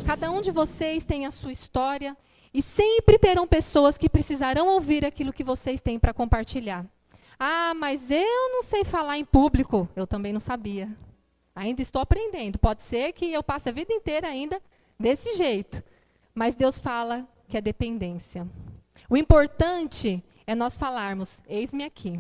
Cada um de vocês tem a sua história e sempre terão pessoas que precisarão ouvir aquilo que vocês têm para compartilhar. Ah, mas eu não sei falar em público. Eu também não sabia. Ainda estou aprendendo. Pode ser que eu passe a vida inteira ainda desse jeito. Mas Deus fala que é dependência. O importante é nós falarmos, eis-me aqui.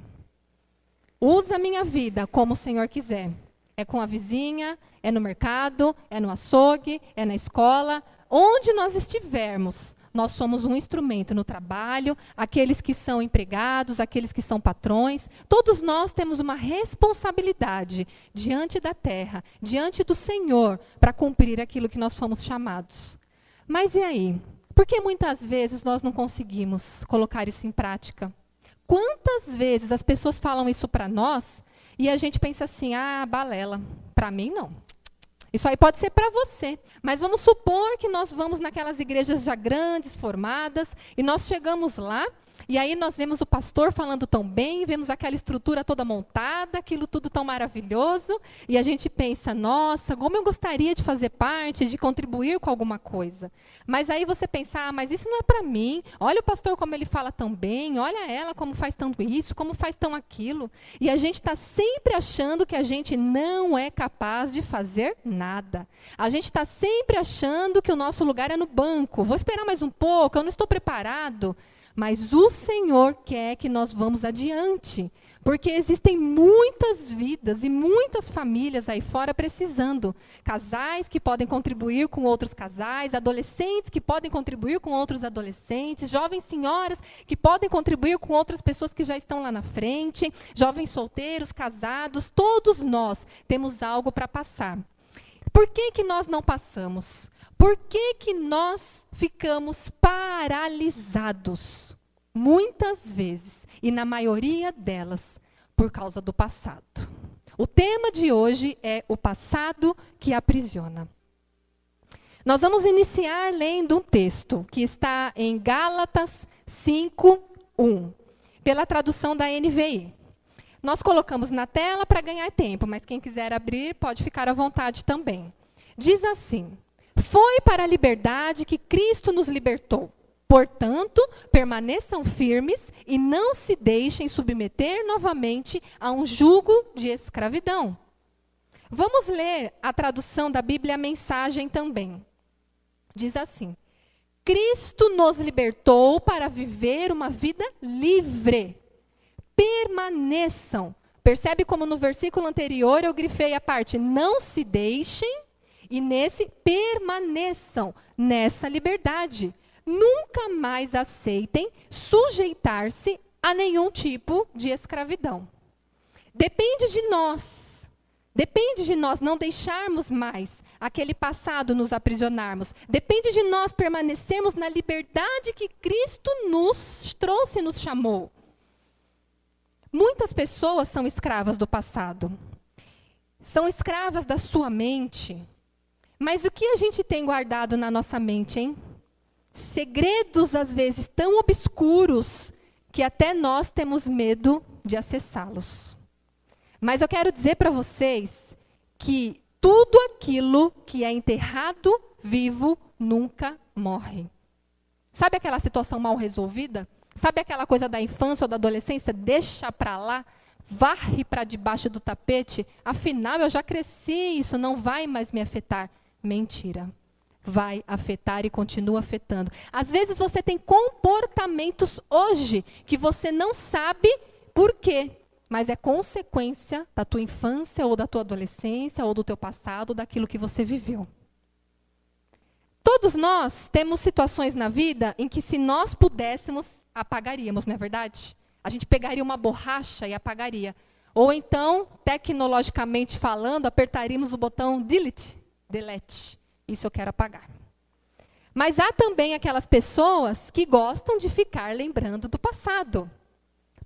Usa a minha vida como o Senhor quiser. É com a vizinha, é no mercado, é no açougue, é na escola. Onde nós estivermos, nós somos um instrumento no trabalho, aqueles que são empregados, aqueles que são patrões. Todos nós temos uma responsabilidade diante da terra, diante do Senhor, para cumprir aquilo que nós fomos chamados. Mas e aí? Por que muitas vezes nós não conseguimos colocar isso em prática? Quantas vezes as pessoas falam isso para nós e a gente pensa assim, ah, balela. Para mim, não. Isso aí pode ser para você. Mas vamos supor que nós vamos naquelas igrejas já grandes, formadas, e nós chegamos lá, e aí nós vemos o pastor falando tão bem, vemos aquela estrutura toda montada, aquilo tudo tão maravilhoso, e a gente pensa, nossa, como eu gostaria de fazer parte, de contribuir com alguma coisa. Mas aí você pensa, ah, mas isso não é para mim, olha o pastor como ele fala tão bem, olha ela como faz tanto isso, como faz tão aquilo. E a gente está sempre achando que a gente não é capaz de fazer nada. A gente está sempre achando que o nosso lugar é no banco, vou esperar mais um pouco, eu não estou preparado. Mas o Senhor quer que nós vamos adiante, porque existem muitas vidas e muitas famílias aí fora precisando. Casais que podem contribuir com outros casais, adolescentes que podem contribuir com outros adolescentes, jovens senhoras que podem contribuir com outras pessoas que já estão lá na frente, jovens solteiros, casados, todos nós temos algo para passar. Por que nós não passamos? Por que nós ficamos paralisados? Muitas vezes, e na maioria delas, por causa do passado. O tema de hoje é o passado que aprisiona. Nós vamos iniciar lendo um texto que está em Gálatas 5:1, pela tradução da NVI. Nós colocamos na tela para ganhar tempo, mas quem quiser abrir pode ficar à vontade também. Diz assim: foi para a liberdade que Cristo nos libertou. Portanto, permaneçam firmes e não se deixem submeter novamente a um jugo de escravidão. Vamos ler a tradução da Bíblia, a Mensagem também. Diz assim: Cristo nos libertou para viver uma vida livre. Permaneçam. Percebe como no versículo anterior eu grifei a parte não se deixem e nesse permaneçam nessa liberdade. Nunca mais aceitem sujeitar-se a nenhum tipo de escravidão. Depende de nós não deixarmos mais aquele passado nos aprisionarmos. Depende de nós permanecermos na liberdade que Cristo nos trouxe e nos chamou. Muitas pessoas são escravas do passado. São escravas da sua mente. Mas o que a gente tem guardado na nossa mente, hein? Segredos, às vezes, tão obscuros que até nós temos medo de acessá-los. Mas eu quero dizer para vocês que tudo aquilo que é enterrado vivo nunca morre. Sabe aquela situação mal resolvida? Sabe aquela coisa da infância ou da adolescência? Deixa para lá, varre para debaixo do tapete. Afinal, eu já cresci, isso não vai mais me afetar. Mentira. Vai afetar e continua afetando. Às vezes você tem comportamentos hoje que você não sabe por quê, mas é consequência da tua infância ou da tua adolescência ou do teu passado, daquilo que você viveu. Todos nós temos situações na vida em que se nós pudéssemos, apagaríamos, não é verdade? A gente pegaria uma borracha e apagaria. Ou então, tecnologicamente falando, apertaríamos o botão delete. Isso eu quero apagar. Mas há também aquelas pessoas que gostam de ficar lembrando do passado.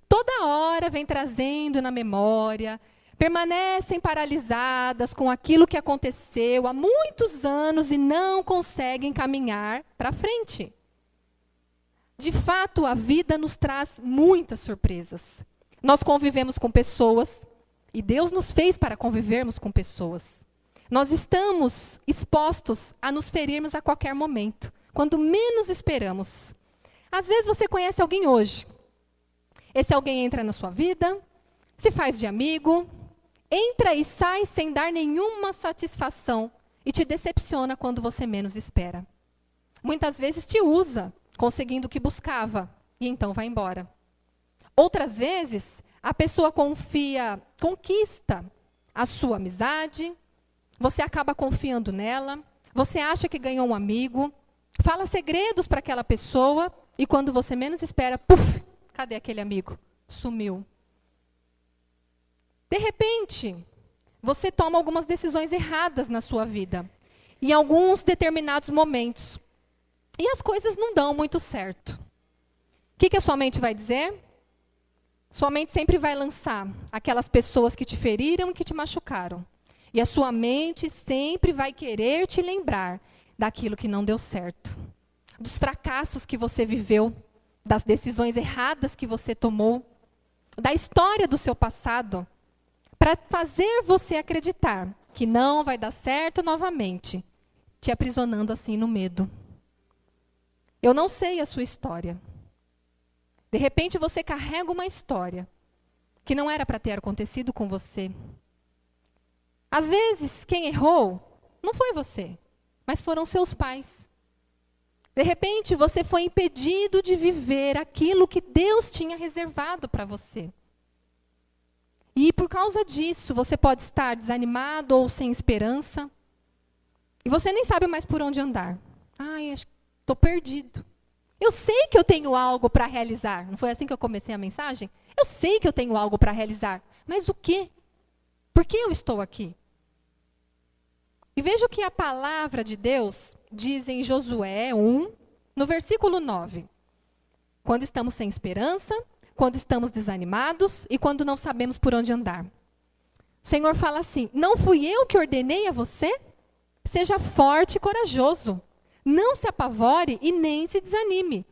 Toda hora vem trazendo na memória, permanecem paralisadas com aquilo que aconteceu há muitos anos e não conseguem caminhar para frente. De fato, a vida nos traz muitas surpresas. Nós convivemos com pessoas, e Deus nos fez para convivermos com pessoas. Nós estamos expostos a nos ferirmos a qualquer momento, quando menos esperamos. Às vezes você conhece alguém hoje. Esse alguém entra na sua vida, se faz de amigo, entra e sai sem dar nenhuma satisfação e te decepciona quando você menos espera. Muitas vezes te usa, conseguindo o que buscava, e então vai embora. Outras vezes, a pessoa conquista a sua amizade, você acaba confiando nela, você acha que ganhou um amigo, fala segredos para aquela pessoa, e quando você menos espera, puf, cadê aquele amigo? Sumiu. De repente, você toma algumas decisões erradas na sua vida, em alguns determinados momentos. E as coisas não dão muito certo. O que a sua mente vai dizer? Sua mente sempre vai lançar aquelas pessoas que te feriram e que te machucaram. E a sua mente sempre vai querer te lembrar daquilo que não deu certo. Dos fracassos que você viveu, das decisões erradas que você tomou, da história do seu passado, para fazer você acreditar que não vai dar certo novamente, te aprisionando assim no medo. Eu não sei a sua história. De repente você carrega uma história que não era para ter acontecido com você. Às vezes, quem errou não foi você, mas foram seus pais. De repente, você foi impedido de viver aquilo que Deus tinha reservado para você. E por causa disso, você pode estar desanimado ou sem esperança. E você nem sabe mais por onde andar. Ai, acho que estou perdido. Eu sei que eu tenho algo para realizar. Não foi assim que eu comecei a mensagem? Eu sei que eu tenho algo para realizar. Mas o quê? Por que eu estou aqui? E veja o que a palavra de Deus diz em Josué 1, no versículo 9. Quando estamos sem esperança, quando estamos desanimados e quando não sabemos por onde andar. O Senhor fala assim: não fui eu que ordenei a você? Seja forte e corajoso. Não se apavore e nem se desanime.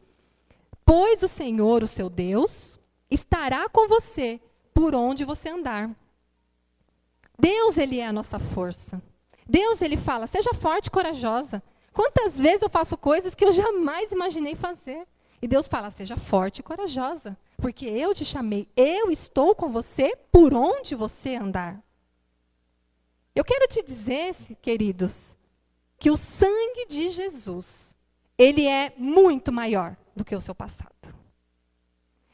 Pois o Senhor, o seu Deus, estará com você por onde você andar. Deus, Ele é a nossa força. Deus, Ele fala, seja forte e corajosa. Quantas vezes eu faço coisas que eu jamais imaginei fazer? E Deus fala, seja forte e corajosa, porque eu te chamei, eu estou com você por onde você andar. Eu quero te dizer, queridos, que o sangue de Jesus, ele é muito maior do que o seu passado.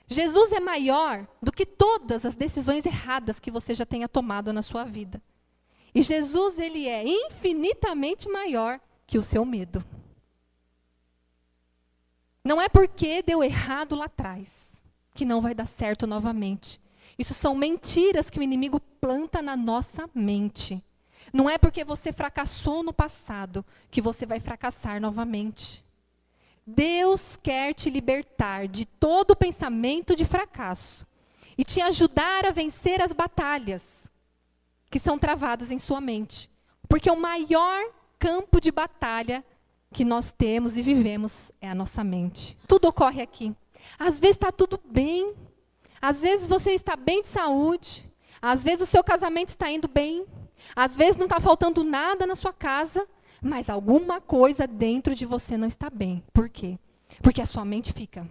Jesus é maior do que todas as decisões erradas que você já tenha tomado na sua vida. E Jesus, ele é infinitamente maior que o seu medo. Não é porque deu errado lá atrás que não vai dar certo novamente. Isso são mentiras que o inimigo planta na nossa mente. Não é porque você fracassou no passado que você vai fracassar novamente. Deus quer te libertar de todo pensamento de fracasso e te ajudar a vencer as batalhas que são travadas em sua mente. Porque o maior campo de batalha que nós temos e vivemos é a nossa mente. Tudo ocorre aqui. Às vezes está tudo bem. Às vezes você está bem de saúde. Às vezes o seu casamento está indo bem. Às vezes não está faltando nada na sua casa. Mas alguma coisa dentro de você não está bem. Por quê? Porque a sua mente fica.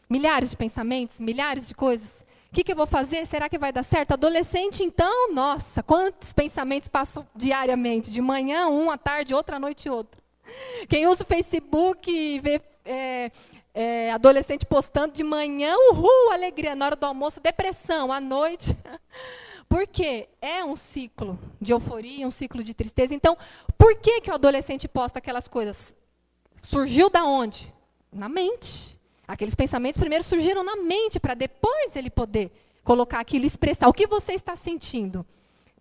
Milhares de pensamentos, milhares de coisas. O que eu vou fazer? Será que vai dar certo? Adolescente, então, nossa, quantos pensamentos passam diariamente? De manhã, um, à tarde, outra, à noite, outra. Quem usa o Facebook e vê adolescente postando de manhã, uhul, alegria, na hora do almoço, depressão, à noite. Porque é um ciclo de euforia, um ciclo de tristeza. Então, por que o adolescente posta aquelas coisas? Surgiu da onde? Na mente. Aqueles pensamentos primeiro surgiram na mente, para depois ele poder colocar aquilo e expressar. O que você está sentindo?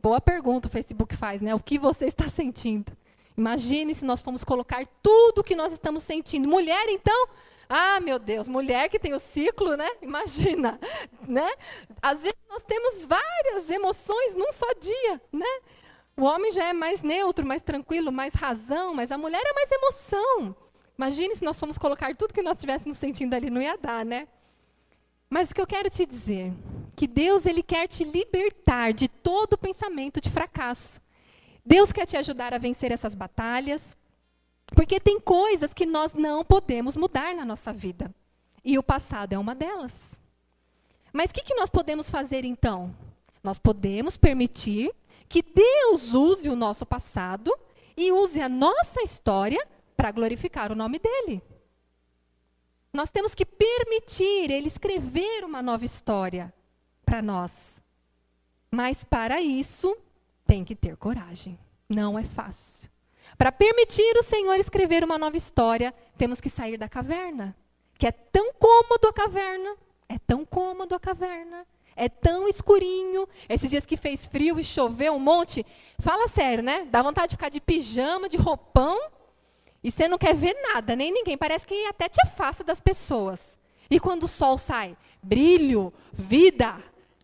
Boa pergunta o Facebook faz, né? O que você está sentindo? Imagine se nós formos colocar tudo o que nós estamos sentindo. Mulher, então? Ah, meu Deus, mulher que tem o ciclo, né? Imagina, né? Às vezes nós temos várias emoções num só dia, né? O homem já é mais neutro, mais tranquilo, mais razão, mas a mulher é mais emoção. Imagine se nós formos colocar tudo que nós estivéssemos sentindo ali, não ia dar, né? Mas o que eu quero te dizer, que Deus, ele quer te libertar de todo pensamento de fracasso. Deus quer te ajudar a vencer essas batalhas, porque tem coisas que nós não podemos mudar na nossa vida. E o passado é uma delas. Mas o que nós podemos fazer então? Nós podemos permitir que Deus use o nosso passado e use a nossa história para glorificar o nome dele. Nós temos que permitir ele escrever uma nova história para nós. Mas para isso, tem que ter coragem. Não é fácil. Para permitir o Senhor escrever uma nova história, temos que sair da caverna. Que é tão cômodo a caverna. É tão cômodo a caverna. É tão escurinho. Esses dias que fez frio e choveu um monte. Fala sério, né? Dá vontade de ficar de pijama, de roupão. E você não quer ver nada, nem ninguém. Parece que até te afasta das pessoas. E quando o sol sai? Brilho, vida.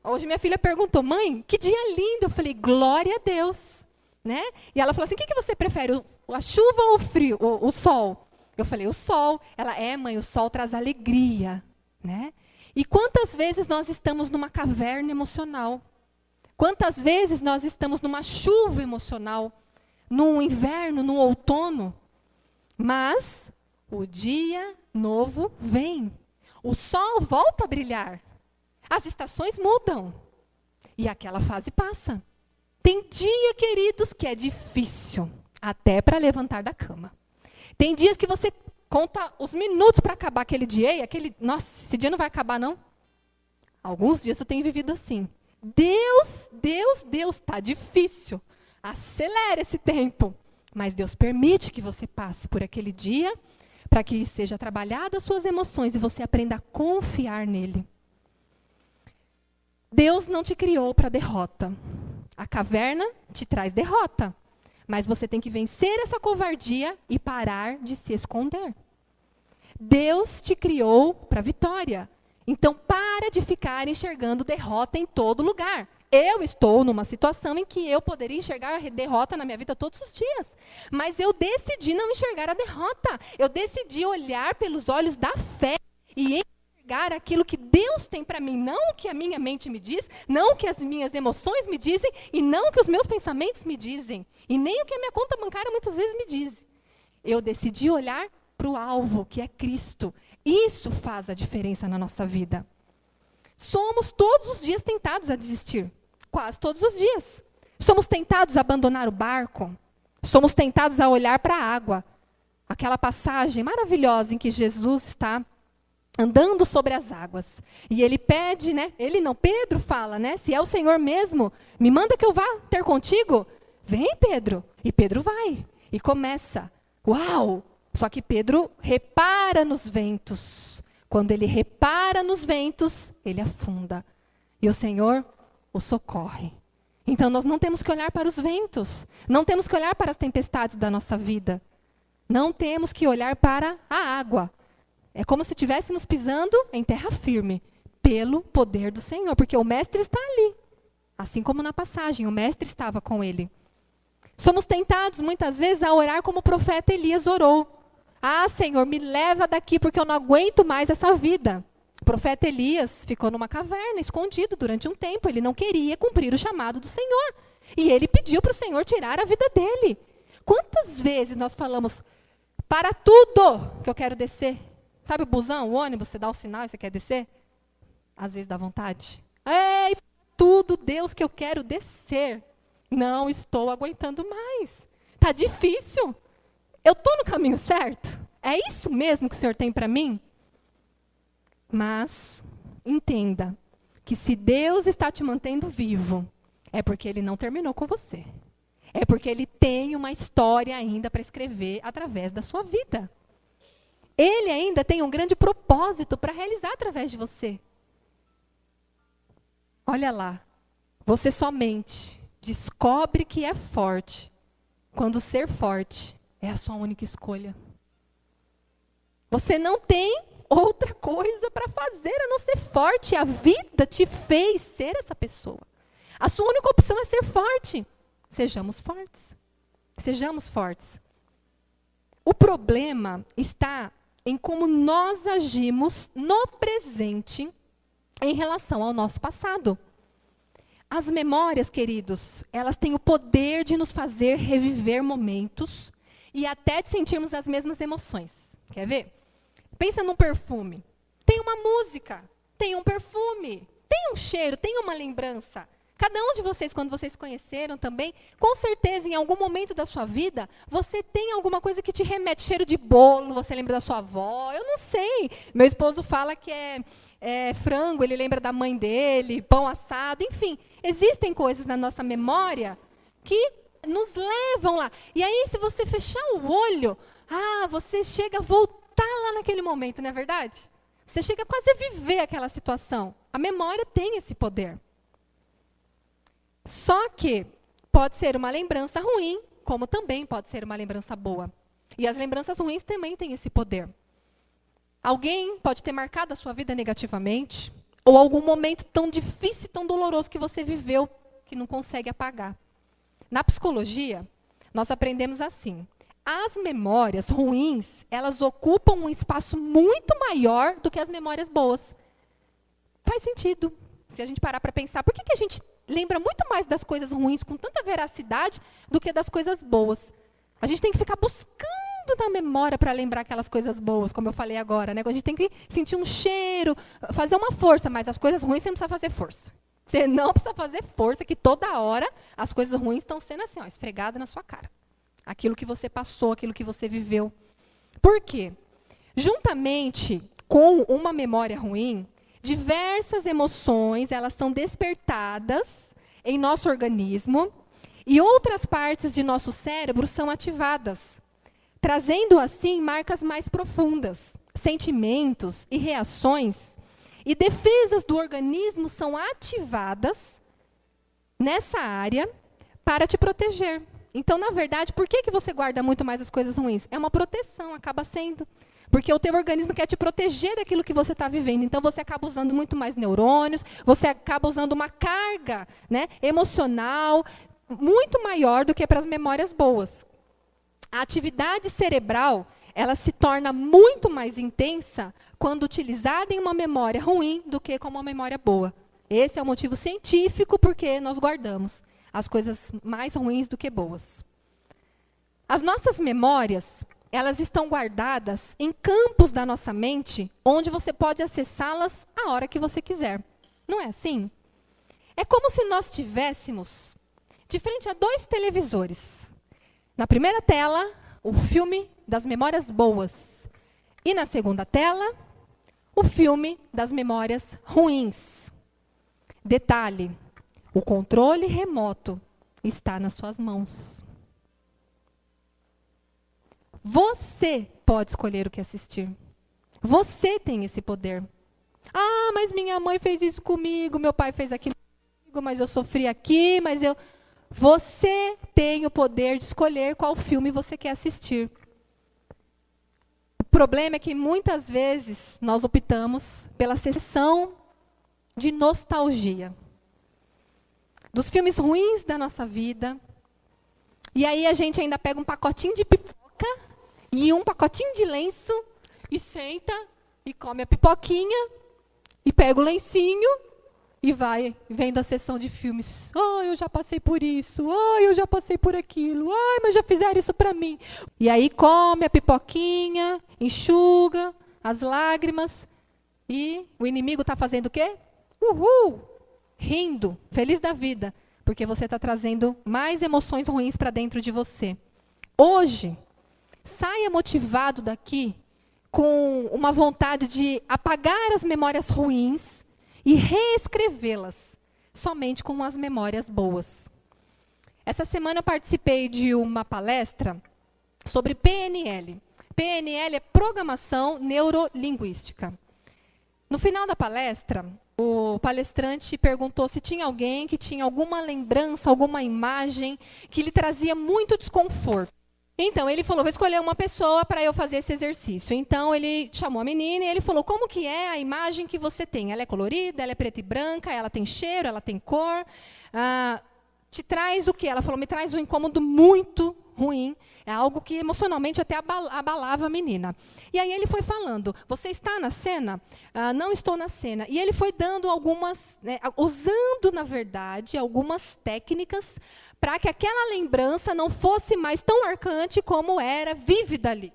Hoje minha filha perguntou, mãe, que dia lindo. Eu falei, glória a Deus. Né? E ela falou assim, o que você prefere, a chuva ou o frio, o sol? Eu falei, o sol. Ela, mãe, o sol traz alegria. Né? E quantas vezes nós estamos numa caverna emocional? Quantas vezes nós estamos numa chuva emocional? Num inverno, num outono? Mas o dia novo vem. O sol volta a brilhar. As estações mudam. E aquela fase passa. Tem dia, queridos, que é difícil. Até para levantar da cama. Tem dias que você conta os minutos para acabar aquele dia. E nossa, esse dia não vai acabar, não? Alguns dias eu tenho vivido assim. Deus, está difícil. Acelera esse tempo. Mas Deus permite que você passe por aquele dia para que seja trabalhado as suas emoções e você aprenda a confiar nele. Deus não te criou para derrota. A caverna te traz derrota. Mas você tem que vencer essa covardia e parar de se esconder. Deus te criou para vitória. Então, para de ficar enxergando derrota em todo lugar. Eu estou numa situação em que eu poderia enxergar a derrota na minha vida todos os dias. Mas eu decidi não enxergar a derrota. Eu decidi olhar pelos olhos da fé e enxergar aquilo que Deus tem para mim. Não o que a minha mente me diz, não o que as minhas emoções me dizem, e não o que os meus pensamentos me dizem. E nem o que a minha conta bancária muitas vezes me diz. Eu decidi olhar para o alvo, que é Cristo. Isso faz a diferença na nossa vida. Somos todos os dias tentados a desistir. Quase todos os dias. Somos tentados a abandonar o barco. Somos tentados a olhar para a água. Aquela passagem maravilhosa em que Jesus está andando sobre as águas. E ele pede, né? Pedro fala, né? Se é o Senhor mesmo, me manda que eu vá ter contigo. Vem, Pedro. E Pedro vai. E começa. Uau! Só que Pedro repara nos ventos. Quando ele repara nos ventos, ele afunda. E o Senhor o socorre. Então, nós não temos que olhar para os ventos. Não temos que olhar para as tempestades da nossa vida. Não temos que olhar para a água. É como se estivéssemos pisando em terra firme, pelo poder do Senhor, porque o Mestre está ali. Assim como na passagem, o Mestre estava com ele. Somos tentados, muitas vezes, a orar como o profeta Elias orou. Ah, Senhor, me leva daqui, porque eu não aguento mais essa vida. O profeta Elias ficou numa caverna, escondido durante um tempo. Ele não queria cumprir o chamado do Senhor. E ele pediu para o Senhor tirar a vida dele. Quantas vezes nós falamos, para tudo que eu quero descer? Sabe o busão, o ônibus, você dá o sinal e você quer descer? Às vezes dá vontade. Ei, tudo, Deus, que eu quero descer. Não estou aguentando mais. Está difícil. Eu estou no caminho certo? É isso mesmo que o Senhor tem para mim? Mas entenda que se Deus está te mantendo vivo, é porque Ele não terminou com você. É porque Ele tem uma história ainda para escrever através da sua vida. Ele ainda tem um grande propósito para realizar através de você. Olha lá, você somente descobre que é forte quando ser forte é a sua única escolha. Você não tem outra coisa para fazer a não ser forte. A vida te fez ser essa pessoa. A sua única opção é ser forte. Sejamos fortes. Sejamos fortes. O problema está em como nós agimos no presente em relação ao nosso passado. As memórias, queridos, elas têm o poder de nos fazer reviver momentos e até de sentirmos as mesmas emoções. Quer ver? Pensa num perfume. Tem uma música, tem um perfume, tem um cheiro, tem uma lembrança. Cada um de vocês, quando vocês se conheceram também, com certeza, em algum momento da sua vida, você tem alguma coisa que te remete, cheiro de bolo, você lembra da sua avó, eu não sei. Meu esposo fala que é frango, ele lembra da mãe dele, pão assado, enfim. Existem coisas na nossa memória que nos levam lá. E aí, se você fechar o olho, você chega a voltar lá naquele momento, não é verdade? Você chega quase a viver aquela situação. A memória tem esse poder. Só que pode ser uma lembrança ruim, como também pode ser uma lembrança boa. E as lembranças ruins também têm esse poder. Alguém pode ter marcado a sua vida negativamente, ou algum momento tão difícil e tão doloroso que você viveu, que não consegue apagar. Na psicologia, nós aprendemos assim: as memórias ruins, elas ocupam um espaço muito maior do que as memórias boas. Faz sentido. Se a gente parar para pensar, por que a gente lembra muito mais das coisas ruins com tanta veracidade do que das coisas boas? A gente tem que ficar buscando na memória para lembrar aquelas coisas boas, como eu falei agora, né? A gente tem que sentir um cheiro, fazer uma força, mas as coisas ruins você não precisa fazer força. Você não precisa fazer força, que toda hora as coisas ruins estão sendo assim, esfregadas na sua cara. Aquilo que você passou, aquilo que você viveu. Por quê? Juntamente com uma memória ruim, diversas emoções, elas são despertadas em nosso organismo e outras partes de nosso cérebro são ativadas, trazendo assim marcas mais profundas, sentimentos e reações e defesas do organismo são ativadas nessa área para te proteger. Então, na verdade, por que você guarda muito mais as coisas ruins? É uma proteção, acaba sendo. Porque o teu organismo quer te proteger daquilo que você está vivendo. Então, você acaba usando muito mais neurônios, você acaba usando uma carga, né, emocional muito maior do que para as memórias boas. A atividade cerebral, ela se torna muito mais intensa quando utilizada em uma memória ruim do que com uma memória boa. Esse é o motivo científico porque nós guardamos as coisas mais ruins do que boas. As nossas memórias, elas estão guardadas em campos da nossa mente, onde você pode acessá-las a hora que você quiser. Não é assim? É como se nós tivéssemos de frente a 2 televisores. Na primeira tela, o filme das memórias boas. E na segunda tela, o filme das memórias ruins. Detalhe: o controle remoto está nas suas mãos. Você pode escolher o que assistir. Você tem esse poder. Mas minha mãe fez isso comigo, meu pai fez aquilo comigo, mas eu sofri aqui, mas eu... Você tem o poder de escolher qual filme você quer assistir. O problema é que muitas vezes nós optamos pela sessão de nostalgia. Dos filmes ruins da nossa vida. E aí a gente ainda pega um pacotinho de pipoca e um pacotinho de lenço e senta e come a pipoquinha e pega o lencinho e vai vendo a sessão de filmes. Eu já passei por isso. Eu já passei por aquilo. Mas já fizeram isso para mim. E aí come a pipoquinha, enxuga as lágrimas e o inimigo está fazendo o quê? Uhul! Rindo, feliz da vida, porque você está trazendo mais emoções ruins para dentro de você. Hoje, saia motivado daqui com uma vontade de apagar as memórias ruins e reescrevê-las somente com as memórias boas. Essa semana eu participei de uma palestra sobre PNL. PNL é Programação Neurolinguística. No final da palestra, o palestrante perguntou se tinha alguém que tinha alguma lembrança, alguma imagem que lhe trazia muito desconforto. Então, ele falou, vou escolher uma pessoa para eu fazer esse exercício. Então, ele chamou a menina e ele falou, como que é a imagem que você tem? Ela é colorida, ela é preta e branca, ela tem cheiro, ela tem cor. Te traz o quê? Ela falou, me traz um incômodo muito ruim, é algo que emocionalmente até abalava a menina. E aí ele foi falando, você está na cena? Não estou na cena. E ele foi dando algumas, usando, na verdade, algumas técnicas para que aquela lembrança não fosse mais tão marcante como era vívida ali.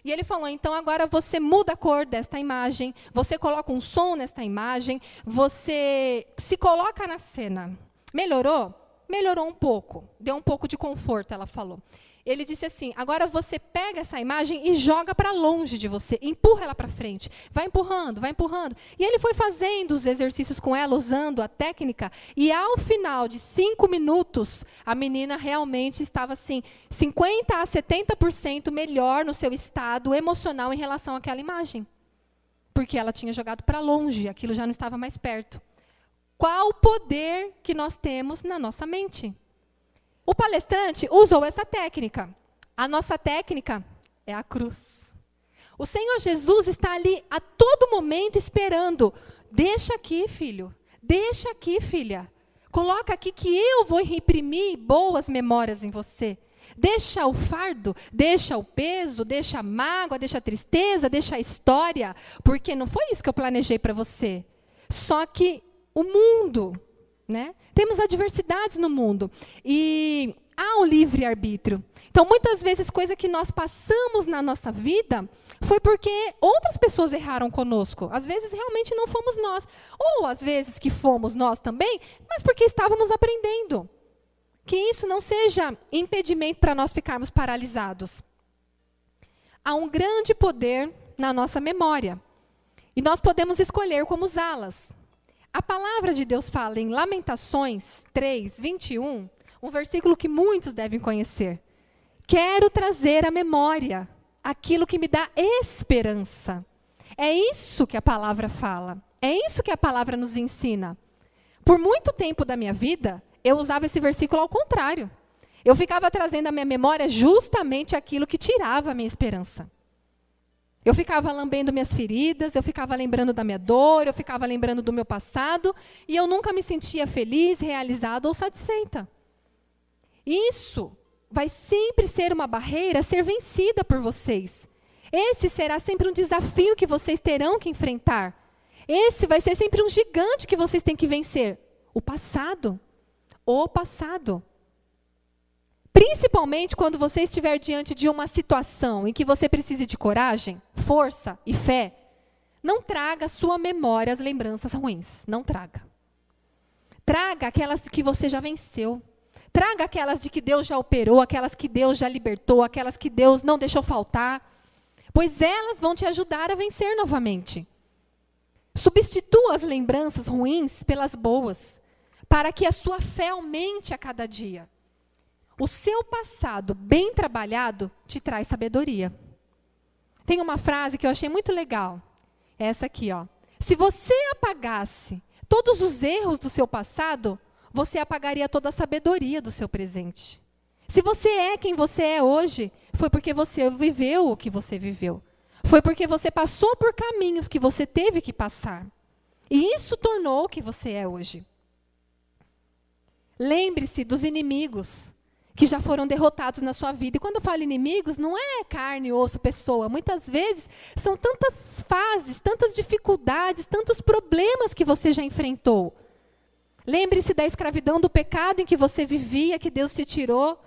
E ele falou, então agora você muda a cor desta imagem, você coloca um som nesta imagem, você se coloca na cena. Melhorou? Melhorou um pouco, deu um pouco de conforto, ela falou. Ele disse assim, agora você pega essa imagem e joga para longe de você, empurra ela para frente, vai empurrando, vai empurrando. E ele foi fazendo os exercícios com ela, usando a técnica, e ao final de 5 minutos, a menina realmente estava assim, 50% a 70% melhor no seu estado emocional em relação àquela imagem. Porque ela tinha jogado para longe, aquilo já não estava mais perto. Qual o poder que nós temos na nossa mente? O palestrante usou essa técnica. A nossa técnica é a cruz. O Senhor Jesus está ali a todo momento esperando. Deixa aqui, filho. Deixa aqui, filha. Coloca aqui que eu vou reprimir boas memórias em você. Deixa o fardo, deixa o peso, deixa a mágoa, deixa a tristeza, deixa a história. Porque não foi isso que eu planejei para você. Só que o mundo... Temos adversidades no mundo e há um livre-arbítrio. Então, muitas vezes, coisa que nós passamos na nossa vida foi porque outras pessoas erraram conosco. Às vezes, realmente não fomos nós. Ou, às vezes, que fomos nós também, mas porque estávamos aprendendo. Que isso não seja impedimento para nós ficarmos paralisados. Há um grande poder na nossa memória. E nós podemos escolher como usá-las. A palavra de Deus fala em Lamentações 3, 21, um versículo que muitos devem conhecer. Quero trazer à memória aquilo que me dá esperança. É isso que a palavra fala. É isso que a palavra nos ensina. Por muito tempo da minha vida, eu usava esse versículo ao contrário. Eu ficava trazendo à minha memória justamente aquilo que tirava a minha esperança. Eu ficava lambendo minhas feridas, eu ficava lembrando da minha dor, eu ficava lembrando do meu passado, e eu nunca me sentia feliz, realizada ou satisfeita. Isso vai sempre ser uma barreira a ser vencida por vocês. Esse será sempre um desafio que vocês terão que enfrentar. Esse vai ser sempre um gigante que vocês têm que vencer. O passado. O passado. Principalmente quando você estiver diante de uma situação em que você precise de coragem, força e fé, não traga à sua memória as lembranças ruins. Não traga. Traga aquelas que você já venceu. Traga aquelas de que Deus já operou, aquelas que Deus já libertou, aquelas que Deus não deixou faltar. Pois elas vão te ajudar a vencer novamente. Substitua as lembranças ruins pelas boas, para que a sua fé aumente a cada dia. O seu passado bem trabalhado te traz sabedoria. Tem uma frase que eu achei muito legal. É essa aqui, ó. Se você apagasse todos os erros do seu passado, você apagaria toda a sabedoria do seu presente. Se você é quem você é hoje, foi porque você viveu o que você viveu. Foi porque você passou por caminhos que você teve que passar. E isso tornou o que você é hoje. Lembre-se dos inimigos que já foram derrotados na sua vida. E quando eu falo inimigos, não é carne, osso, pessoa. Muitas vezes são tantas fases, tantas dificuldades, tantos problemas que você já enfrentou. Lembre-se da escravidão do pecado em que você vivia, que Deus te tirou.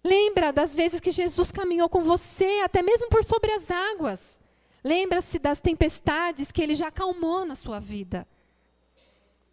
Lembra das vezes que Jesus caminhou com você, até mesmo por sobre as águas. Lembra-se das tempestades que Ele já acalmou na sua vida.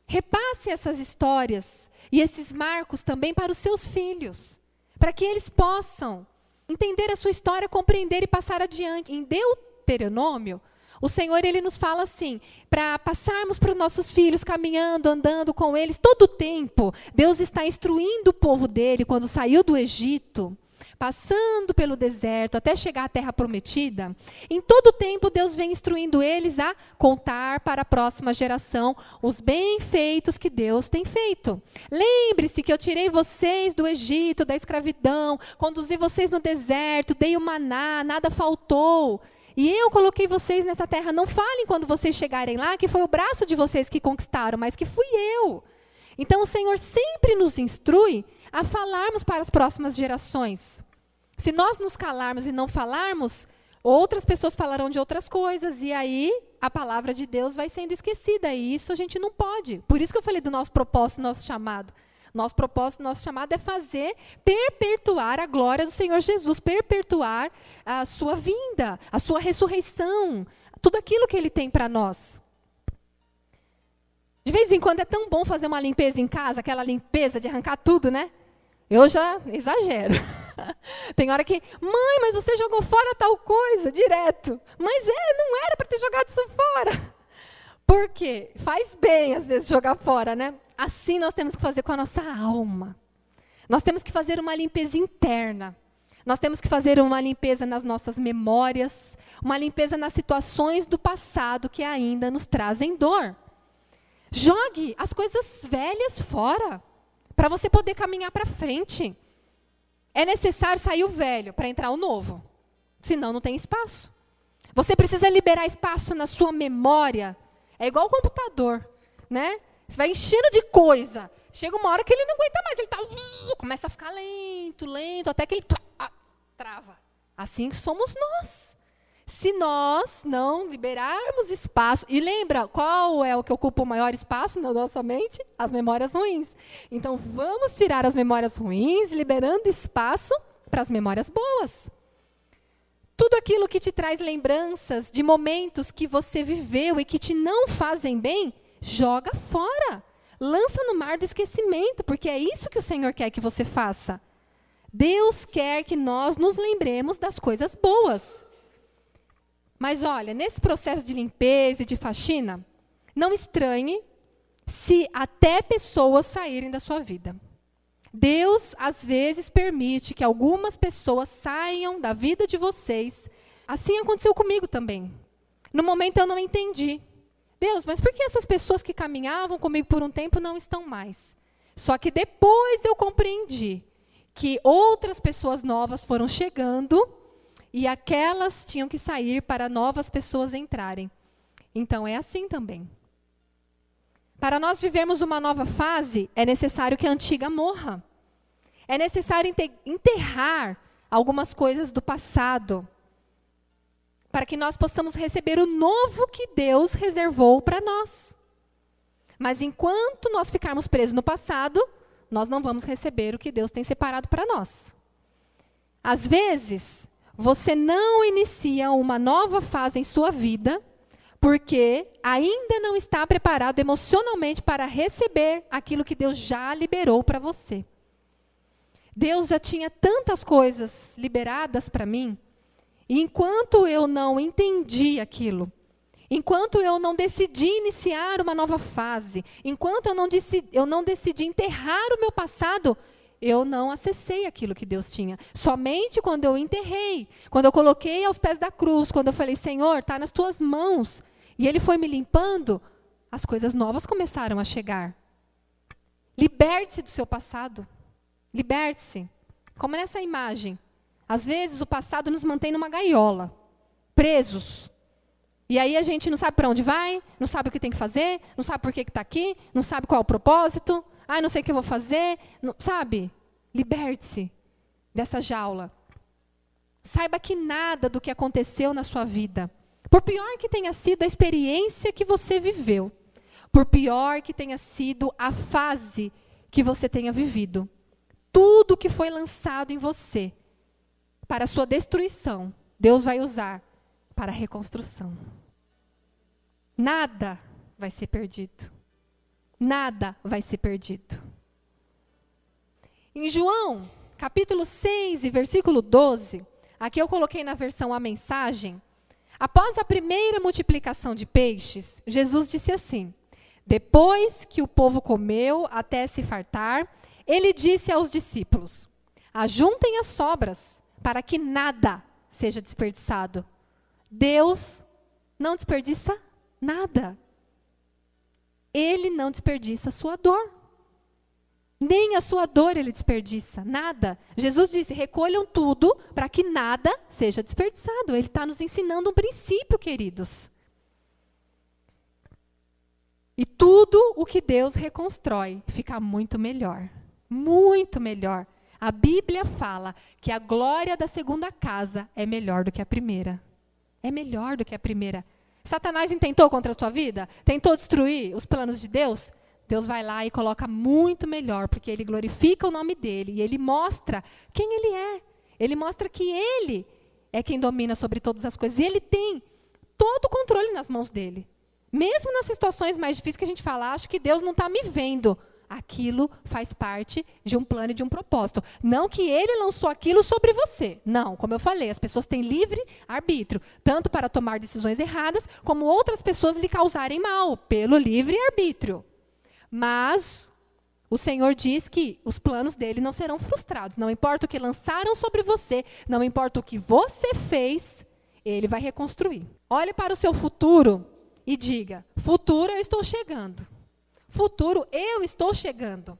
Repasse essas histórias e esses marcos também para os seus filhos, para que eles possam entender a sua história, compreender e passar adiante. Em Deuteronômio, o Senhor ele nos fala assim, para passarmos para os nossos filhos, caminhando, andando com eles, todo o tempo. Deus está instruindo o povo dele, quando saiu do Egito, passando pelo deserto, até chegar à terra prometida. Em todo o tempo, Deus vem instruindo eles a contar para a próxima geração os bem-feitos que Deus tem feito. Lembre-se que eu tirei vocês do Egito, da escravidão, conduzi vocês no deserto, dei o maná, nada faltou. E eu coloquei vocês nessa terra. Não falem quando vocês chegarem lá que foi o braço de vocês que conquistaram, mas que fui eu. Então o Senhor sempre nos instrui a falarmos para as próximas gerações. Se nós nos calarmos e não falarmos, outras pessoas falarão de outras coisas, e aí a palavra de Deus vai sendo esquecida, e isso a gente não pode. Por isso que eu falei do nosso propósito, nosso chamado. Nosso propósito, nosso chamado é fazer, perpetuar a glória do Senhor Jesus, perpetuar a sua vinda, a sua ressurreição, tudo aquilo que Ele tem para nós. De vez em quando é tão bom fazer uma limpeza em casa, aquela limpeza de arrancar tudo, né? Eu já exagero. Tem hora que, mãe, mas você jogou fora tal coisa, direto. Mas não era para ter jogado isso fora. Por quê? Faz bem, às vezes, jogar fora, né? Assim nós temos que fazer com a nossa alma. Nós temos que fazer uma limpeza interna. Nós temos que fazer uma limpeza nas nossas memórias, uma limpeza nas situações do passado que ainda nos trazem dor. Jogue as coisas velhas fora, para você poder caminhar para frente. É necessário sair o velho para entrar o novo. Senão não tem espaço. Você precisa liberar espaço na sua memória. É igual o computador, né? Você vai enchendo de coisa. Chega uma hora que ele não aguenta mais. Ele começa a ficar lento, até que ele trava. Assim somos nós. Se nós não liberarmos espaço... E lembra, qual é o que ocupa o maior espaço na nossa mente? As memórias ruins. Então, vamos tirar as memórias ruins, liberando espaço para as memórias boas. Tudo aquilo que te traz lembranças de momentos que você viveu e que te não fazem bem, joga fora. Lança no mar do esquecimento, porque é isso que o Senhor quer que você faça. Deus quer que nós nos lembremos das coisas boas. Mas olha, nesse processo de limpeza e de faxina, não estranhe se até pessoas saírem da sua vida. Deus, às vezes, permite que algumas pessoas saiam da vida de vocês. Assim aconteceu comigo também. No momento eu não entendi. Deus, mas por que essas pessoas que caminhavam comigo por um tempo não estão mais? Só que depois eu compreendi que outras pessoas novas foram chegando e aquelas tinham que sair para novas pessoas entrarem. Então é assim também. Para nós vivermos uma nova fase, é necessário que a antiga morra. É necessário enterrar algumas coisas do passado, para que nós possamos receber o novo que Deus reservou para nós. Mas enquanto nós ficarmos presos no passado, nós não vamos receber o que Deus tem separado para nós. Às vezes, você não inicia uma nova fase em sua vida, porque ainda não está preparado emocionalmente para receber aquilo que Deus já liberou para você. Deus já tinha tantas coisas liberadas para mim, e enquanto eu não entendi aquilo, enquanto eu não decidi iniciar uma nova fase, enquanto eu não decidi enterrar o meu passado, eu não acessei aquilo que Deus tinha. Somente quando eu enterrei, quando eu coloquei aos pés da cruz, quando eu falei, Senhor, está nas tuas mãos, e Ele foi me limpando, as coisas novas começaram a chegar. Liberte-se do seu passado. Liberte-se. Como nessa imagem. Às vezes o passado nos mantém numa gaiola, presos. E aí a gente não sabe para onde vai, não sabe o que tem que fazer, não sabe por que está aqui, não sabe qual é o propósito. Não sei o que eu vou fazer. Não, sabe? Liberte-se dessa jaula. Saiba que nada do que aconteceu na sua vida, por pior que tenha sido a experiência que você viveu, por pior que tenha sido a fase que você tenha vivido, tudo que foi lançado em você para a sua destruição, Deus vai usar para a reconstrução. Nada vai ser perdido. Nada vai ser perdido. Em João, capítulo 6 e versículo 12, aqui eu coloquei na versão A Mensagem, após a primeira multiplicação de peixes, Jesus disse assim, depois que o povo comeu até se fartar, ele disse aos discípulos, ajuntem as sobras, para que nada seja desperdiçado. Deus não desperdiça nada. Ele não desperdiça a sua dor. Nem a sua dor ele desperdiça, nada. Jesus disse, recolham tudo para que nada seja desperdiçado. Ele está nos ensinando um princípio, queridos. E tudo o que Deus reconstrói fica muito melhor. Muito melhor. A Bíblia fala que a glória da segunda casa é melhor do que a primeira. É melhor do que a primeira. Satanás intentou contra a sua vida? Tentou destruir os planos de Deus? Deus vai lá e coloca muito melhor, porque ele glorifica o nome dele e ele mostra quem ele é. Ele mostra que ele é quem domina sobre todas as coisas. E ele tem todo o controle nas mãos dele. Mesmo nas situações mais difíceis que a gente fala, acho que Deus não está me vendo. Aquilo faz parte de um plano e de um propósito. Não que ele lançou aquilo sobre você. Não, como eu falei, as pessoas têm livre arbítrio, tanto para tomar decisões erradas, como outras pessoas lhe causarem mal, pelo livre arbítrio. Mas o Senhor diz que os planos dele não serão frustrados. Não importa o que lançaram sobre você, não importa o que você fez, ele vai reconstruir. Olhe para o seu futuro e diga: futuro, eu estou chegando. Futuro, eu estou chegando.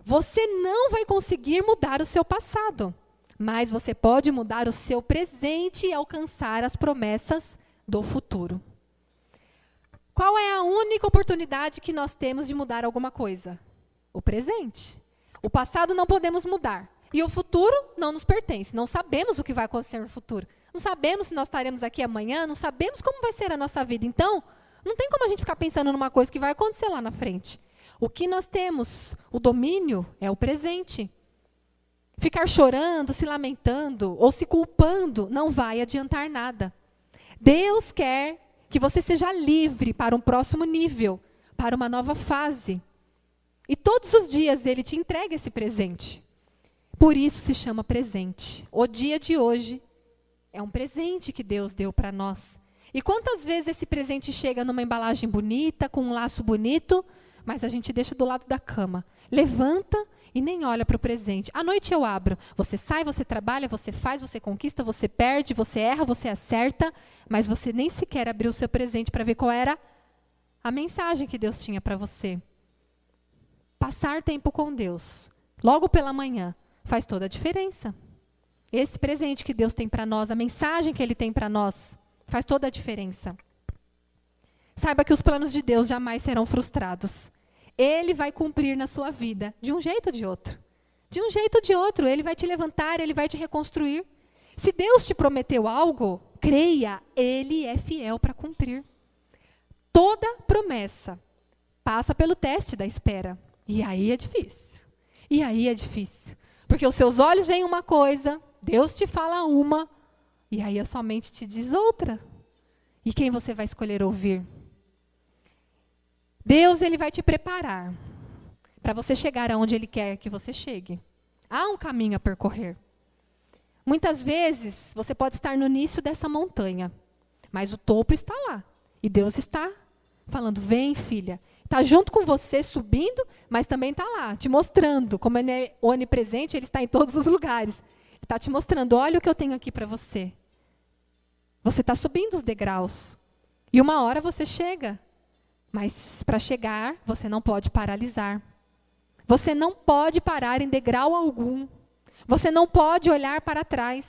Você não vai conseguir mudar o seu passado, mas você pode mudar o seu presente e alcançar as promessas do futuro. Qual é a única oportunidade que nós temos de mudar alguma coisa? O presente. O passado não podemos mudar. E o futuro não nos pertence. Não sabemos o que vai acontecer no futuro. Não sabemos se nós estaremos aqui amanhã, não sabemos como vai ser a nossa vida. Então, não tem como a gente ficar pensando numa coisa que vai acontecer lá na frente. O que nós temos, o domínio, é o presente. Ficar chorando, se lamentando ou se culpando não vai adiantar nada. Deus quer que você seja livre para um próximo nível, para uma nova fase. E todos os dias Ele te entrega esse presente. Por isso se chama presente. O dia de hoje é um presente que Deus deu para nós. E quantas vezes esse presente chega numa embalagem bonita, com um laço bonito, mas a gente deixa do lado da cama. Levanta e nem olha para o presente. À noite eu abro. Você sai, você trabalha, você faz, você conquista, você perde, você erra, você acerta, mas você nem sequer abriu o seu presente para ver qual era a mensagem que Deus tinha para você. Passar tempo com Deus, logo pela manhã, faz toda a diferença. Esse presente que Deus tem para nós, a mensagem que Ele tem para nós, faz toda a diferença. Saiba que os planos de Deus jamais serão frustrados. Ele vai cumprir na sua vida, de um jeito ou de outro. De um jeito ou de outro, Ele vai te levantar, Ele vai te reconstruir. Se Deus te prometeu algo, creia, Ele é fiel para cumprir. Toda promessa passa pelo teste da espera. E aí é difícil. E aí é difícil. Porque os seus olhos veem uma coisa, Deus te fala uma, e aí a sua mente te diz outra. E quem você vai escolher ouvir? Deus, Ele vai te preparar para você chegar aonde Ele quer que você chegue. Há um caminho a percorrer. Muitas vezes, você pode estar no início dessa montanha, mas o topo está lá. E Deus está falando: vem, filha. Está junto com você, subindo, mas também está lá, te mostrando. Como Ele é onipresente, Ele está em todos os lugares. Ele está te mostrando: olha o que eu tenho aqui para você. Você está subindo os degraus. E uma hora você chega. Mas para chegar, você não pode paralisar. Você não pode parar em degrau algum. Você não pode olhar para trás.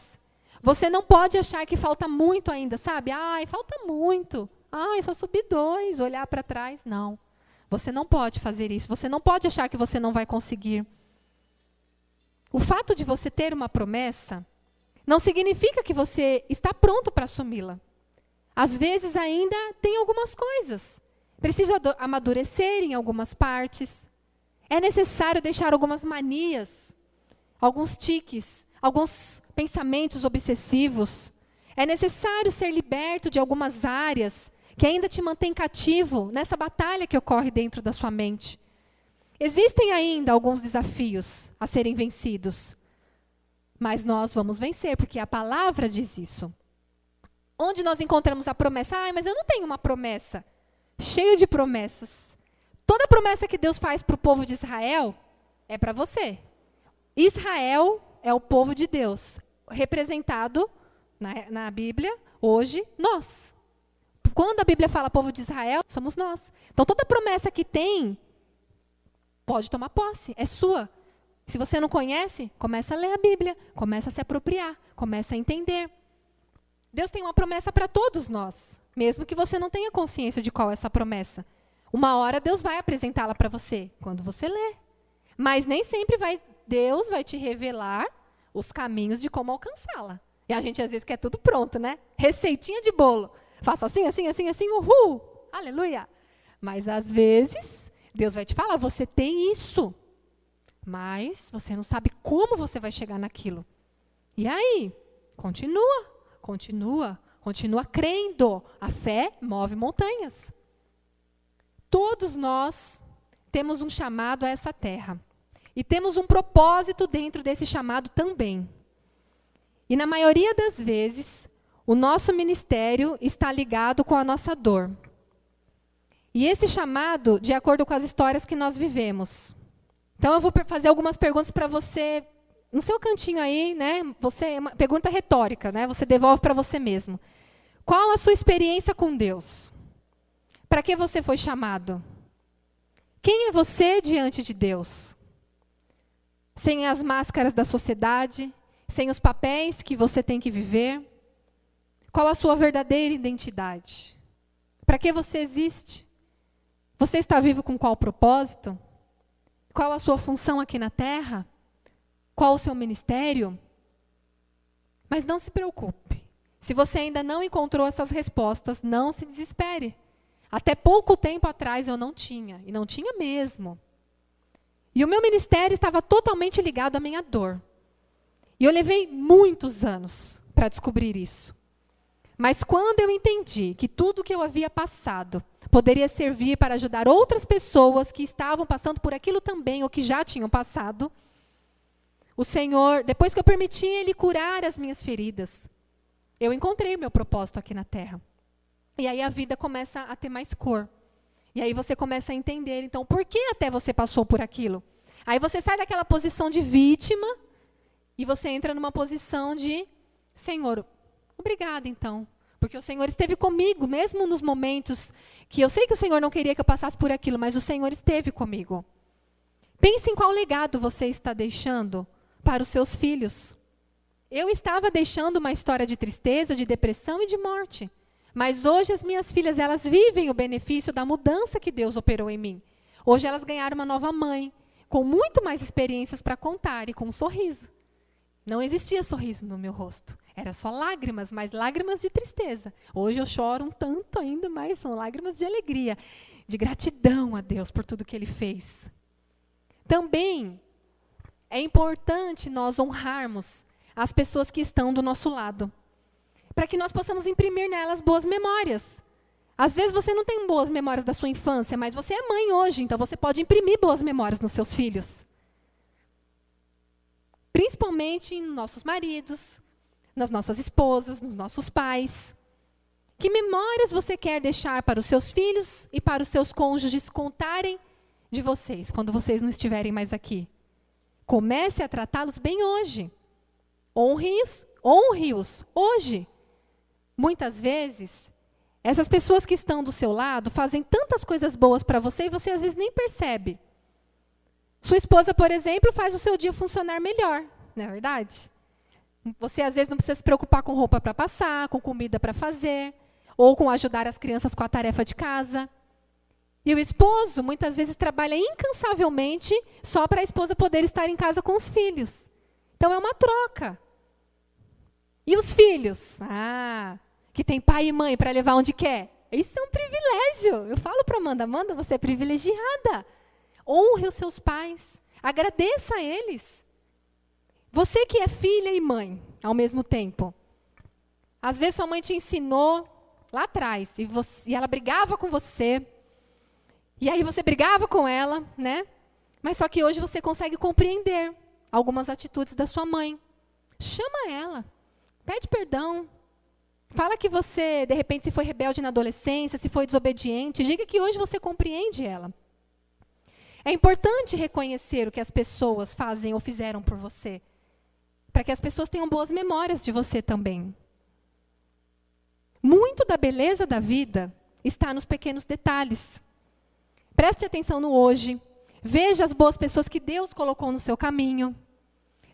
Você não pode achar que falta muito ainda, sabe? Ai, falta muito. Ai, só subi 2, olhar para trás. Não. Você não pode fazer isso. Você não pode achar que você não vai conseguir. O fato de você ter uma promessa não significa que você está pronto para assumi-la. Às vezes ainda tem algumas coisas. Preciso amadurecer em algumas partes. É necessário deixar algumas manias, alguns tiques, alguns pensamentos obsessivos. É necessário ser liberto de algumas áreas que ainda te mantém cativo nessa batalha que ocorre dentro da sua mente. Existem ainda alguns desafios a serem vencidos. Mas nós vamos vencer, porque a palavra diz isso. Onde nós encontramos a promessa? Ah, mas eu não tenho uma promessa. Cheio de promessas. Toda promessa que Deus faz para o povo de Israel é para você. Israel é o povo de Deus, representado na Bíblia, hoje, nós. Quando a Bíblia fala povo de Israel, somos nós. Então, toda promessa que tem, pode tomar posse, é sua. Se você não conhece, começa a ler a Bíblia, começa a se apropriar, começa a entender. Deus tem uma promessa para todos nós, mesmo que você não tenha consciência de qual é essa promessa. Uma hora Deus vai apresentá-la para você, quando você lê. Mas nem sempre vai Deus vai te revelar os caminhos de como alcançá-la. E a gente às vezes quer tudo pronto, né? Receitinha de bolo. Faça assim, assim, assim, assim, uhul, aleluia. Mas às vezes, Deus vai te falar, você tem isso, mas você não sabe como você vai chegar naquilo. E aí? Continua crendo. A fé move montanhas. Todos nós temos um chamado a essa terra. E temos um propósito dentro desse chamado também. E na maioria das vezes, o nosso ministério está ligado com a nossa dor. E esse chamado, de acordo com as histórias que nós vivemos. Então, eu vou fazer algumas perguntas para você, no seu cantinho aí, né? Uma pergunta retórica, né? Você devolve para você mesmo. Qual a sua experiência com Deus? Para que você foi chamado? Quem é você diante de Deus? Sem as máscaras da sociedade, sem os papéis que você tem que viver? Qual a sua verdadeira identidade? Para que você existe? Você está vivo com qual propósito? Qual a sua função aqui na Terra? Qual o seu ministério? Mas não se preocupe. Se você ainda não encontrou essas respostas, não se desespere. Até pouco tempo atrás eu não tinha, e não tinha mesmo. E o meu ministério estava totalmente ligado à minha dor. E eu levei muitos anos para descobrir isso. Mas quando eu entendi que tudo que eu havia passado poderia servir para ajudar outras pessoas que estavam passando por aquilo também, ou que já tinham passado, o Senhor, depois que eu permiti Ele curar as minhas feridas, eu encontrei o meu propósito aqui na Terra. E aí a vida começa a ter mais cor. E aí você começa a entender, então, por que até você passou por aquilo? Aí você sai daquela posição de vítima e você entra numa posição de, Senhor, obrigada então. Porque o Senhor esteve comigo, mesmo nos momentos que eu sei que o Senhor não queria que eu passasse por aquilo, mas o Senhor esteve comigo. Pense em qual legado você está deixando para os seus filhos. Eu estava deixando uma história de tristeza, de depressão e de morte. Mas hoje as minhas filhas, elas vivem o benefício da mudança que Deus operou em mim. Hoje elas ganharam uma nova mãe, com muito mais experiências para contar e com um sorriso. Não existia sorriso no meu rosto. Era só lágrimas, mas lágrimas de tristeza. Hoje eu choro um tanto ainda, mas são lágrimas de alegria, de gratidão a Deus por tudo que Ele fez. Também é importante nós honrarmos as pessoas que estão do nosso lado, para que nós possamos imprimir nelas boas memórias. Às vezes você não tem boas memórias da sua infância, mas você é mãe hoje, então você pode imprimir boas memórias nos seus filhos. Principalmente nos nossos maridos, nas nossas esposas, nos nossos pais. Que memórias você quer deixar para os seus filhos e para os seus cônjuges contarem de vocês, quando vocês não estiverem mais aqui? Comece a tratá-los bem hoje. Honre-os hoje. Muitas vezes, essas pessoas que estão do seu lado fazem tantas coisas boas para você e você às vezes nem percebe. Sua esposa, por exemplo, faz o seu dia funcionar melhor, não é verdade? Você às vezes não precisa se preocupar com roupa para passar, com comida para fazer, ou com ajudar as crianças com a tarefa de casa. E o esposo, muitas vezes, trabalha incansavelmente só para a esposa poder estar em casa com os filhos. Então, é uma troca. E os filhos? Que tem pai e mãe para levar onde quer. Isso é um privilégio. Eu falo para Amanda, Amanda, você é privilegiada. Honre os seus pais. Agradeça a eles. Você que é filha e mãe, ao mesmo tempo. Às vezes, sua mãe te ensinou lá atrás, e ela brigava com você. E aí você brigava com ela, né? Mas só que hoje você consegue compreender algumas atitudes da sua mãe. Chama ela. Pede perdão. Fala que você, de repente, se foi rebelde na adolescência, se foi desobediente. Diga que hoje você compreende ela. É importante reconhecer o que as pessoas fazem ou fizeram por você, para que as pessoas tenham boas memórias de você também. Muito da beleza da vida está nos pequenos detalhes. Preste atenção no hoje. Veja as boas pessoas que Deus colocou no seu caminho.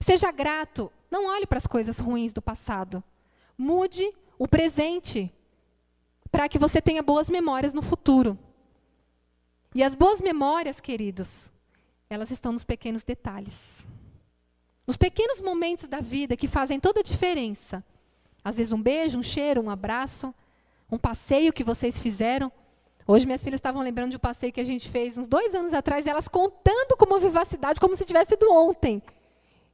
Seja grato. Não olhe para as coisas ruins do passado. Mude o presente para que você tenha boas memórias no futuro. E as boas memórias, queridos, elas estão nos pequenos detalhes. Nos pequenos momentos da vida que fazem toda a diferença. Às vezes um beijo, um cheiro, um abraço, um passeio que vocês fizeram. Hoje minhas filhas estavam lembrando de um passeio que a gente fez uns 2 anos atrás, e elas contando com uma vivacidade como se tivesse sido ontem.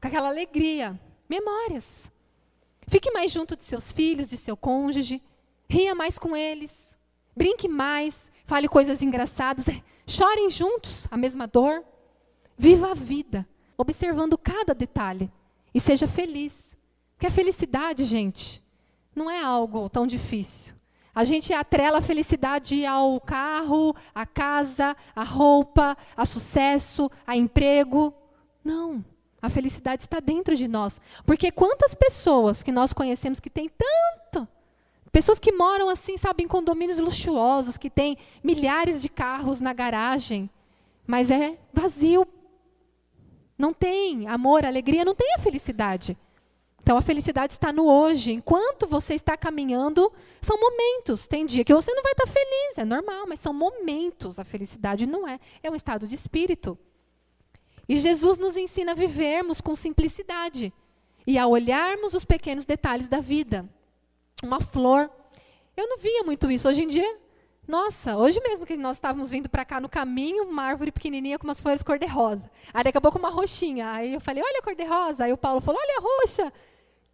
Com aquela alegria. Memórias. Fique mais junto de seus filhos, de seu cônjuge. Ria mais com eles. Brinque mais. Fale coisas engraçadas. Chorem juntos a mesma dor. Viva a vida, observando cada detalhe. E seja feliz. Porque a felicidade, gente, não é algo tão difícil. A gente atrela a felicidade ao carro, à casa, à roupa, a sucesso, a emprego. Não. A felicidade está dentro de nós. Porque quantas pessoas que nós conhecemos que têm tanto, pessoas que moram assim, sabe, em condomínios luxuosos, que têm milhares de carros na garagem, mas é vazio. Não tem amor, alegria, não tem a felicidade. Então, a felicidade está no hoje. Enquanto você está caminhando, são momentos. Tem dia que você não vai estar feliz, é normal, mas são momentos. A felicidade não é. É um estado de espírito. E Jesus nos ensina a vivermos com simplicidade e a olharmos os pequenos detalhes da vida. Uma flor. Eu não via muito isso. Hoje em dia, nossa, hoje mesmo que nós estávamos vindo para cá no caminho, uma árvore pequenininha com umas flores cor-de-rosa. Aí daqui a pouco uma roxinha. Aí eu falei, olha a cor-de-rosa. Aí o Paulo falou, olha a roxa.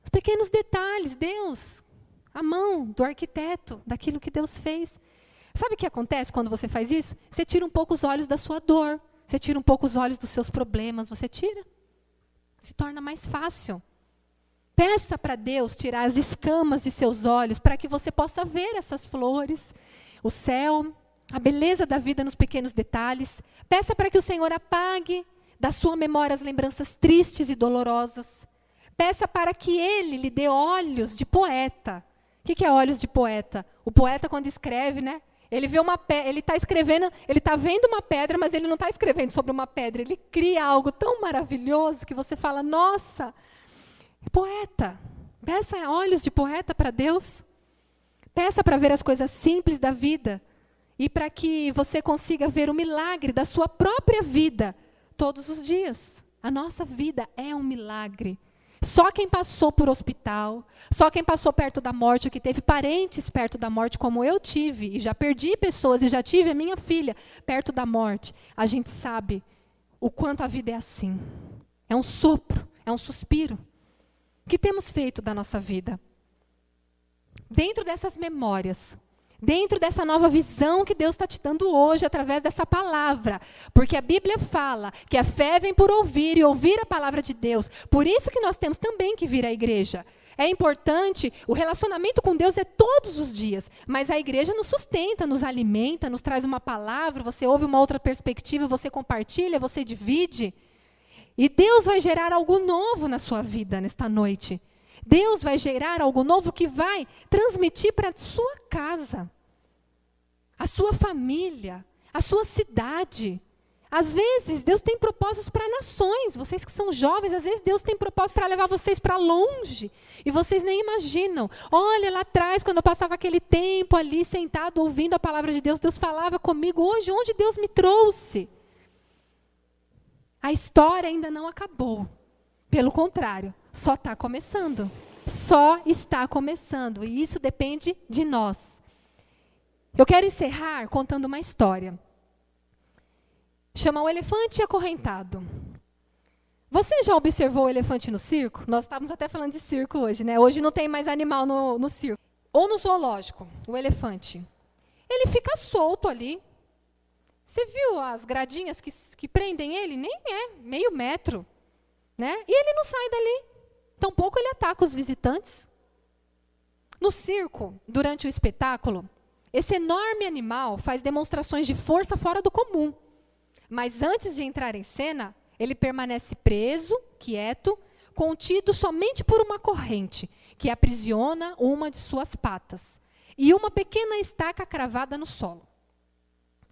Os pequenos detalhes, Deus, a mão do arquiteto, daquilo que Deus fez. Sabe o que acontece quando você faz isso? Você tira um pouco os olhos da sua dor. Você tira um pouco os olhos dos seus problemas. Você tira. Se torna mais fácil. Peça para Deus tirar as escamas de seus olhos para que você possa ver essas flores, o céu, a beleza da vida nos pequenos detalhes. Peça para que o Senhor apague da sua memória as lembranças tristes e dolorosas. Peça para que Ele lhe dê olhos de poeta. O que é olhos de poeta? O poeta, quando escreve, né? Ele vê ele está escrevendo, ele está vendo uma pedra, mas ele não está escrevendo sobre uma pedra. Ele cria algo tão maravilhoso que você fala, nossa, poeta. Peça olhos de poeta para Deus. Peça para ver as coisas simples da vida e para que você consiga ver o milagre da sua própria vida todos os dias. A nossa vida é um milagre. Só quem passou por hospital, só quem passou perto da morte, ou que teve parentes perto da morte, como eu tive, e já perdi pessoas, e já tive a minha filha perto da morte, a gente sabe o quanto a vida é assim. É um sopro, é um suspiro. O que temos feito da nossa vida? Dentro dessas memórias, dentro dessa nova visão que Deus está te dando hoje, através dessa palavra. Porque a Bíblia fala que a fé vem por ouvir e ouvir a palavra de Deus. Por isso que nós temos também que vir à igreja. É importante, o relacionamento com Deus é todos os dias. Mas a igreja nos sustenta, nos alimenta, nos traz uma palavra, você ouve uma outra perspectiva, você compartilha, você divide. E Deus vai gerar algo novo na sua vida nesta noite. Deus vai gerar algo novo que vai transmitir para a sua casa, a sua família, a sua cidade. Às vezes, Deus tem propósitos para nações. Vocês que são jovens, às vezes Deus tem propósitos para levar vocês para longe. E vocês nem imaginam. Olha, lá atrás, quando eu passava aquele tempo ali, sentado, ouvindo a palavra de Deus, Deus falava comigo. Hoje, onde Deus me trouxe? A história ainda não acabou. Pelo contrário, só está começando. Só está começando. E isso depende de nós. Eu quero encerrar contando uma história. Chama O Elefante Acorrentado. Você já observou o elefante no circo? Nós estávamos até falando de circo hoje, né? Hoje não tem mais animal no circo. Ou no zoológico, o elefante. Ele fica solto ali. Você viu as gradinhas que prendem ele? Nem é, meio metro. Né? E ele não sai dali. Tampouco ele ataca os visitantes. No circo, durante o espetáculo, esse enorme animal faz demonstrações de força fora do comum. Mas antes de entrar em cena, ele permanece preso, quieto, contido somente por uma corrente, que aprisiona uma de suas patas, e uma pequena estaca cravada no solo.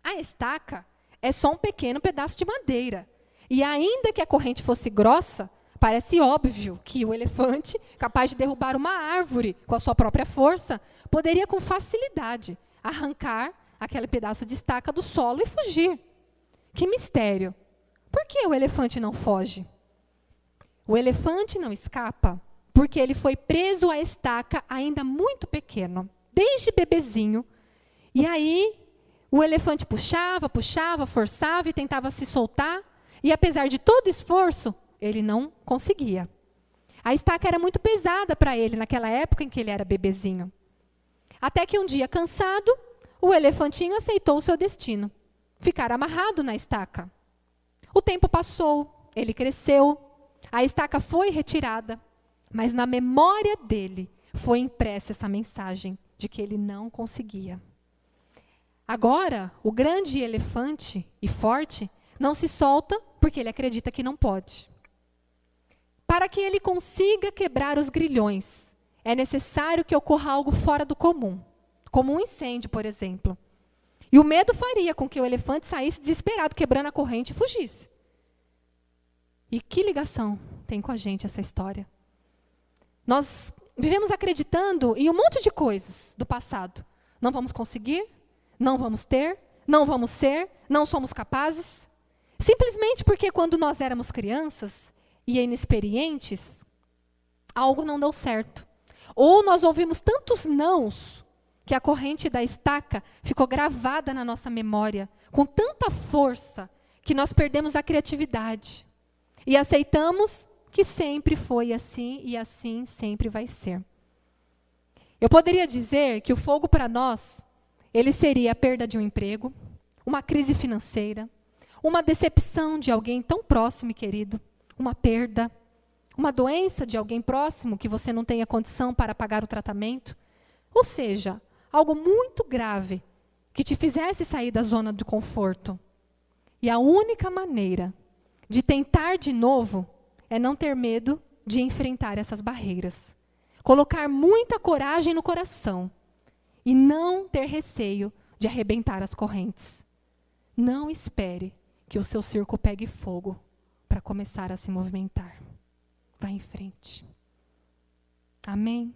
A estaca é só um pequeno pedaço de madeira. E ainda que a corrente fosse grossa, parece óbvio que o elefante, capaz de derrubar uma árvore com a sua própria força, poderia com facilidade arrancar aquele pedaço de estaca do solo e fugir. Que mistério! Por que o elefante não foge? O elefante não escapa porque ele foi preso à estaca ainda muito pequeno, desde bebezinho. E aí o elefante puxava, forçava e tentava se soltar. E apesar de todo esforço, ele não conseguia. A estaca era muito pesada para ele naquela época em que ele era bebezinho. Até que um dia, cansado, o elefantinho aceitou o seu destino, ficar amarrado na estaca. O tempo passou, ele cresceu, a estaca foi retirada, mas na memória dele foi impressa essa mensagem de que ele não conseguia. Agora, o grande elefante e forte não se solta porque ele acredita que não pode. Para que ele consiga quebrar os grilhões, é necessário que ocorra algo fora do comum, como um incêndio, por exemplo. E o medo faria com que o elefante saísse desesperado, quebrando a corrente e fugisse. E que ligação tem com a gente essa história? Nós vivemos acreditando em um monte de coisas do passado. Não vamos conseguir, não vamos ter, não vamos ser, não somos capazes. Simplesmente porque quando nós éramos crianças e inexperientes, algo não deu certo. Ou nós ouvimos tantos nãos que a corrente da estaca ficou gravada na nossa memória com tanta força que nós perdemos a criatividade. E aceitamos que sempre foi assim e assim sempre vai ser. Eu poderia dizer que o fogo para nós, ele seria a perda de um emprego, uma crise financeira, uma decepção de alguém tão próximo e querido, uma perda, uma doença de alguém próximo que você não tenha condição para pagar o tratamento. Ou seja, algo muito grave que te fizesse sair da zona de conforto. E a única maneira de tentar de novo é não ter medo de enfrentar essas barreiras. Colocar muita coragem no coração e não ter receio de arrebentar as correntes. Não espere que o seu circo pegue fogo para começar a se movimentar. Vá em frente. Amém?